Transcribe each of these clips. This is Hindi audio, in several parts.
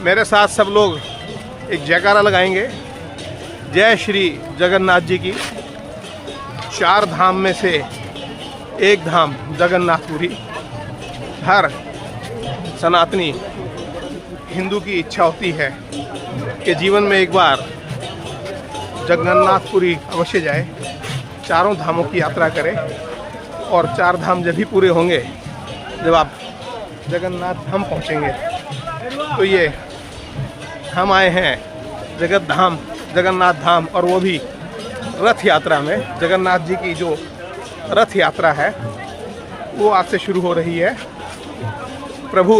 मेरे साथ सब लोग एक जयकारा लगाएंगे। जय श्री जगन्नाथ जी की। 4 धाम में से एक धाम जगन्नाथपुरी। हर सनातनी हिंदू की इच्छा होती है कि जीवन में एक बार जगन्नाथपुरी अवश्य जाए, चारों धामों की यात्रा करें। और 4 धाम जब भी पूरे होंगे जब आप जगन्नाथ धाम पहुँचेंगे। तो ये हम आए हैं जगन्नाथ धाम, और वो भी रथ यात्रा में। जगन्नाथ जी की जो रथ यात्रा है वो आज से शुरू हो रही है। प्रभु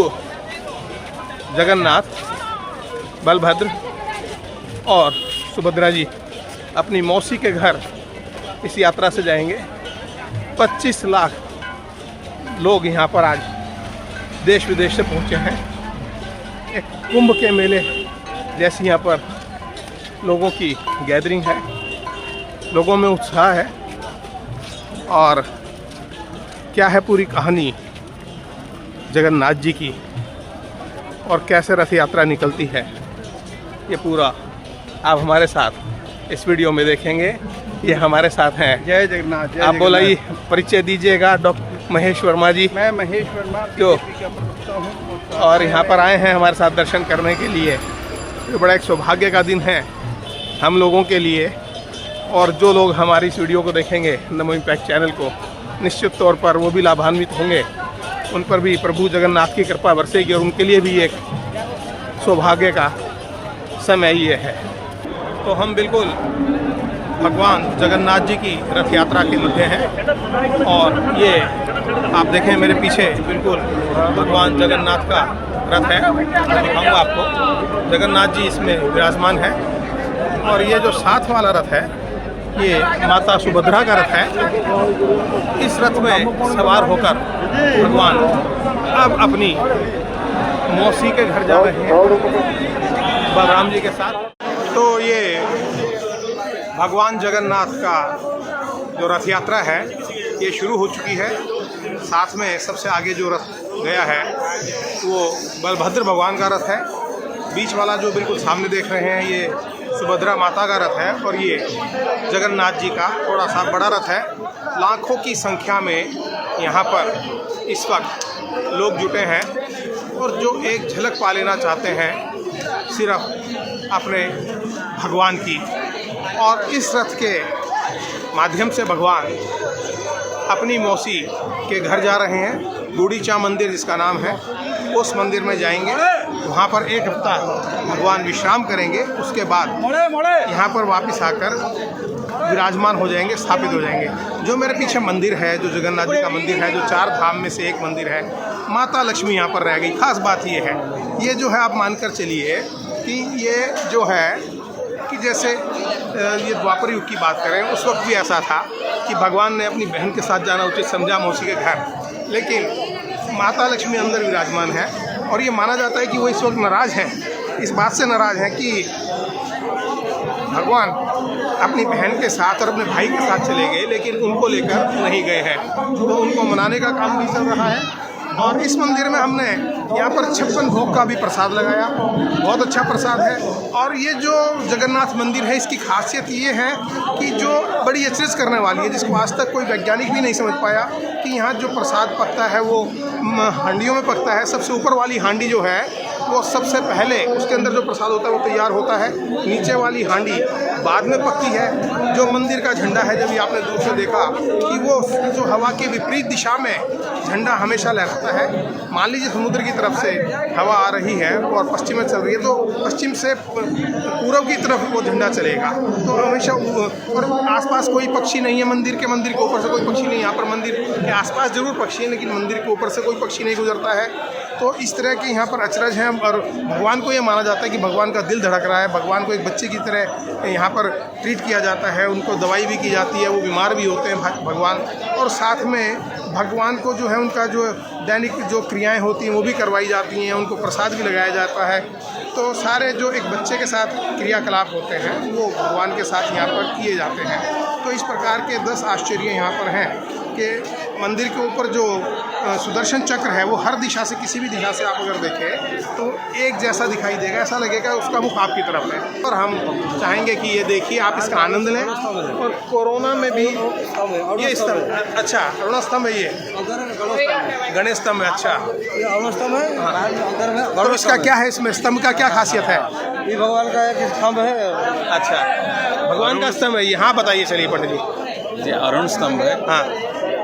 जगन्नाथ, बलभद्र और सुभद्रा जी अपनी मौसी के घर इस यात्रा से जाएंगे। 25 लाख लोग यहाँ पर आज देश विदेश से पहुँचे हैं। एक कुंभ के मेले जैसी यहाँ पर लोगों की गैदरिंग है, लोगों में उत्साह है। और क्या है पूरी कहानी जगन्नाथ जी की और कैसे रथ यात्रा निकलती है, ये पूरा आप हमारे साथ इस वीडियो में देखेंगे। ये हमारे साथ हैं। जय जगन्नाथ। आप बोलाइए, परिचय दीजिएगा। डॉक्टर महेश वर्मा जी। मैं महेश वर्मा क्यों हूँ और यहाँ पर आए हैं हमारे साथ दर्शन करने के लिए। ये बड़ा एक सौभाग्य का दिन है हम लोगों के लिए। और जो लोग हमारी इस वीडियो को देखेंगे, नमो इम्पैक्ट चैनल को, निश्चित तौर पर वो भी लाभान्वित होंगे। उन पर भी प्रभु जगन्नाथ की कृपा बरसेगी और उनके लिए भी एक सौभाग्य का समय ये है। तो हम बिल्कुल भगवान जगन्नाथ जी की रथ यात्रा के मध्य हैं। और ये आप देखें मेरे पीछे बिल्कुल भगवान जगन्नाथ का रथ है। मैं दिखाऊंगा आपको। जगन्नाथ जी इसमें विराजमान है। और ये जो साथ वाला रथ है ये माता सुभद्रा का रथ है। इस रथ में सवार होकर भगवान अब अपनी मौसी के घर जा रहे हैं बलराम जी के साथ। तो ये भगवान जगन्नाथ का जो रथ यात्रा है ये शुरू हो चुकी है। साथ में सबसे आगे जो रथ गया है वो बलभद्र भगवान का रथ है। बीच वाला जो बिल्कुल सामने देख रहे हैं ये सुभद्रा माता का रथ है। और ये जगन्नाथ जी का थोड़ा सा बड़ा रथ है। लाखों की संख्या में यहाँ पर इस वक्त लोग जुटे हैं और जो एक झलक पा लेना चाहते हैं सिर्फ अपने भगवान की। और इस रथ के माध्यम से भगवान अपनी मौसी के घर जा रहे हैं। गुड़ीचा मंदिर जिसका नाम है, उस मंदिर में जाएंगे। वहाँ पर 1 हफ्ता भगवान विश्राम करेंगे। उसके बाद यहाँ पर वापस आकर विराजमान हो जाएंगे, स्थापित हो जाएंगे। जो मेरे पीछे मंदिर है, जो जगन्नाथ जी का मंदिर है, जो 4 धाम में से एक मंदिर है, माता लक्ष्मी यहाँ पर रह गई। खास बात ये है, ये जो है आप मानकर चलिए कि ये जो है कि जैसे ये द्वापर युग की बात करें, उस वक्त भी ऐसा था कि भगवान ने अपनी बहन के साथ जाना उचित समझा मौसी के घर। लेकिन माता लक्ष्मी अंदर विराजमान है। और ये माना जाता है कि वो इस वक्त नाराज़ हैं। इस बात से नाराज़ हैं कि भगवान अपनी बहन के साथ और अपने भाई के साथ चले गए, लेकिन उनको लेकर नहीं गए हैं। तो उनको मनाने का काम भी चल रहा है। और इस मंदिर में हमने यहाँ पर 56 भोग का भी प्रसाद लगाया। बहुत अच्छा प्रसाद है। और ये जो जगन्नाथ मंदिर है इसकी खासियत ये है कि जो बड़ी अचरज करने वाली है, जिसको आज तक कोई वैज्ञानिक भी नहीं समझ पाया, कि यहाँ जो प्रसाद पकता है वो हांडियों में पकता है। सबसे ऊपर वाली हांडी जो है वो सबसे पहले उसके अंदर जो प्रसाद होता है वो तैयार होता है। नीचे वाली हांडी बाद में पकती है। जो मंदिर का झंडा है, जब भी आपने दूर से देखा कि वो जो हवा के विपरीत दिशा में झंडा हमेशा लहराता है। मान लीजिए समुद्र की तरफ से हवा आ रही है और पश्चिम में चल रही है, तो पश्चिम से पूर्व की तरफ वो झंडा चलेगा। तो हमेशा और आसपास कोई पक्षी नहीं है। मंदिर के ऊपर से कोई पक्षी नहीं। यहाँ पर मंदिर के आसपास जरूर पक्षी है, लेकिन मंदिर के ऊपर से कोई पक्षी नहीं गुजरता है। तो इस तरह के यहाँ पर अचरज हैं। और भगवान को ये माना जाता है कि भगवान का दिल धड़क रहा है। भगवान को एक बच्चे की तरह यहाँ पर ट्रीट किया जाता है। उनको दवाई भी की जाती है, वो बीमार भी होते हैं भगवान। और साथ में भगवान को जो है उनका जो दैनिक जो क्रियाएं होती हैं वो भी करवाई जाती हैं। उनको प्रसाद भी लगाया जाता है। तो सारे जो एक बच्चे के साथ क्रियाकलाप होते हैं वो भगवान के साथ यहाँ पर किए जाते हैं। तो इस प्रकार के 10 आश्चर्य यहाँ पर हैं कि मंदिर के ऊपर जो सुदर्शन चक्र है वो हर दिशा से, किसी भी दिशा से आप अगर देखें तो एक जैसा दिखाई देगा, ऐसा लगेगा उसका मुख आपकी तरफ है। और हम चाहेंगे कि ये देखिए, आप इसका आनंद लें। और कोरोना में भी ये स्तंभ, अच्छा अरुण स्तंभ है, ये गणेश स्तंभ है। अच्छा अरुण स्तंभ है। तो इसका क्या है, इसमें स्तंभ का क्या खासियत है? ये भगवान का एक स्तंभ है। अच्छा, भगवान का स्तंभ है ये। हाँ बताइए, चलिए पंडित जी। ये अरुण स्तंभ है। हाँ,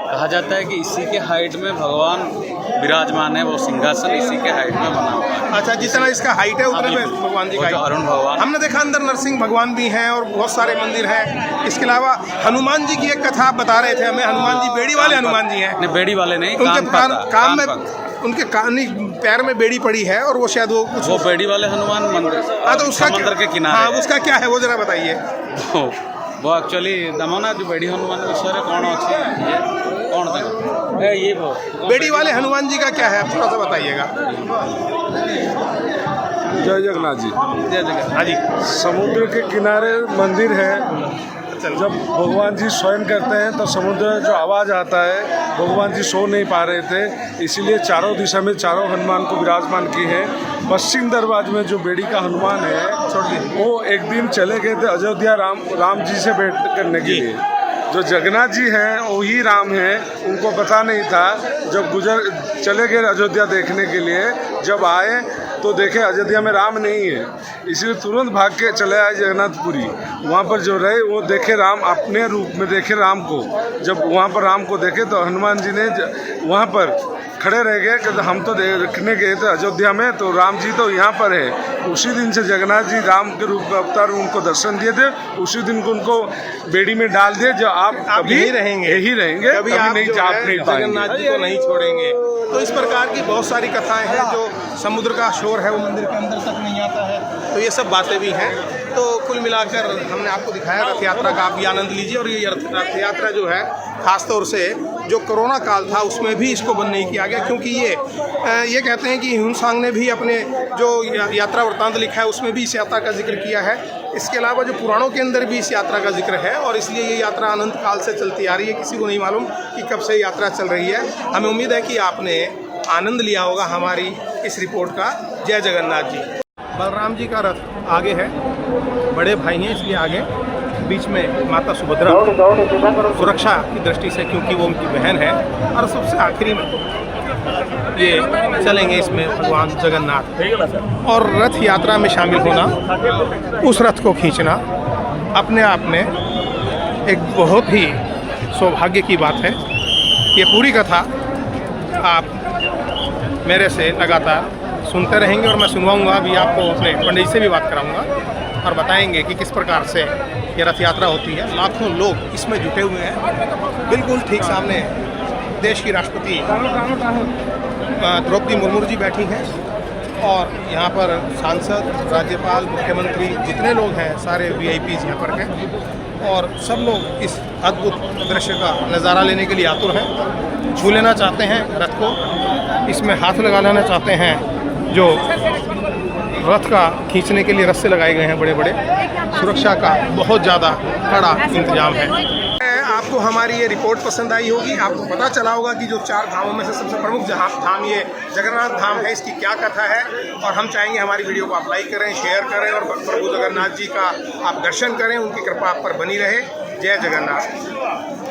कहा जाता है कि इसी के हाइट में भगवान विराजमान है, वो सिंहासन इसी के हाइट में बना हुआ है। अच्छा, जितना इसका हाइट है उतने में भगवान जी वो का जो height। अरुण भगवान, हमने देखा अंदर नरसिंह भगवान भी हैं और बहुत सारे मंदिर हैं। इसके अलावा हनुमान जी की एक कथा आप बता रहे थे हमें। हनुमान जी बेड़ी वाले हनुमान जी हैं। नहीं बेड़ी वाले नहीं, उनके काम में कान उनके पैर में बेड़ी पड़ी है और वो शायद वो कुछ वो बेड़ी वाले हनुमान मंदिर। हाँ, तो उसका समुद्र के किनारे। हाँ, उसका क्या है वो जरा बताइए। वो एक्चुअली दमोना जो बेड़ी हनुमान विषय कौन अच्छी ये कौन था ये वो बेड़ी वाले हनुमान जी का क्या है, आप थोड़ा सा बताइएगा। जय जगन्नाथ जी। जय जगह। हाँ जी, समुद्र के किनारे मंदिर है। जब भगवान जी स्वयं करते हैं तो समुद्र में जो आवाज़ आता है, भगवान जी सो नहीं पा रहे थे, इसीलिए चारों दिशा में चारों हनुमान को विराजमान किए हैं। पश्चिम दरवाजे में जो बेड़ी का हनुमान है वो एक दिन चले गए थे अयोध्या राम जी से भेंट करने के लिए। जो जगन्नाथ जी हैं वही राम हैं, उनको पता नहीं था। जब चले गए अयोध्या देखने के लिए, जब आए तो देखे अयोध्या में राम नहीं है, इसलिए तुरंत भाग के चले आए जगन्नाथपुरी। वहाँ पर जो रहे वो देखे राम, अपने रूप में देखे राम को। जब वहाँ पर राम को देखे तो हनुमान जी ने वहाँ पर खड़े रह गए कि हम तो देखने गए थे अयोध्या में, तो राम जी तो यहाँ पर है। उसी दिन से जगन्नाथ जी राम के रूप में अवतार उनको दर्शन दिए थे। उसी दिन को उनको बेड़ी में डाल दिए, जो आप यही रहेंगे, कभी नहीं जा नहीं पाएंगे, जगन्नाथ जी को नहीं छोड़ेंगे। तो इस प्रकार की बहुत सारी कथाएं हैं। जो समुद्र का शोर है वो मंदिर के अंदर तक नहीं आता है, तो ये सब बातें भी हैं। तो कुल मिलाकर हमने आपको दिखाया रथ यात्रा का, आप भी आनंद लीजिए। और ये रथ यात्रा जो है खासतौर से जो कोरोना काल था उसमें भी इसको बंद नहीं किया गया, क्योंकि ये कहते हैं कि ह्यून-सांग ने भी अपने जो यात्रा वृत्तांत लिखा है उसमें भी इस यात्रा का जिक्र किया है। इसके अलावा जो पुराणों के अंदर भी इस यात्रा का जिक्र है, और इसलिए ये यात्रा अनंत काल से चलती आ रही है। किसी को नहीं मालूम कि कब से यात्रा चल रही है। हमें उम्मीद है कि आपने आनंद लिया होगा हमारी इस रिपोर्ट का। जय जगन्नाथ जी। बलराम जी का रथ आगे है, बड़े भाई हैं इसलिए आगे, बीच में माता सुभद्रा सुरक्षा की दृष्टि से, क्योंकि वो उनकी बहन है। और सबसे आखिरी में ये चलेंगे इसमें भगवान जगन्नाथ। और रथ यात्रा में शामिल होना, उस रथ को खींचना अपने आप में एक बहुत ही सौभाग्य की बात है। ये पूरी कथा आप मेरे से लगातार सुनते रहेंगे और मैं सुनवाऊंगा भी आपको, अपने पंडित से भी बात कराऊंगा और बताएंगे कि किस प्रकार से ये रथ यात्रा होती है। लाखों लोग इसमें जुटे हुए हैं। बिल्कुल ठीक सामने देश की राष्ट्रपति द्रौपदी मुर्मू जी बैठी हैं, और यहाँ पर सांसद, राज्यपाल, मुख्यमंत्री जितने लोग हैं सारे VIPs यहाँ पर हैं। और सब लोग इस अद्भुत दृश्य का नज़ारा लेने के लिए आतुर हैं। छू लेना चाहते हैं रथ को, इसमें हाथ लगा लेना चाहते हैं। जो रथ का खींचने के लिए रस्से लगाए गए हैं, बड़े बड़े, सुरक्षा का बहुत ज़्यादा कड़ा इंतजाम है। आपको हमारी ये रिपोर्ट पसंद आई होगी। आपको पता चला होगा कि जो 4 धामों में से सबसे प्रमुख धाम ये जगन्नाथ धाम है, इसकी क्या कथा है। और हम चाहेंगे हमारी वीडियो को आप लाइक करें, शेयर करें और प्रभु जगन्नाथ जी का आप दर्शन करें, उनकी कृपा आप पर बनी रहे। जय जगन्नाथ।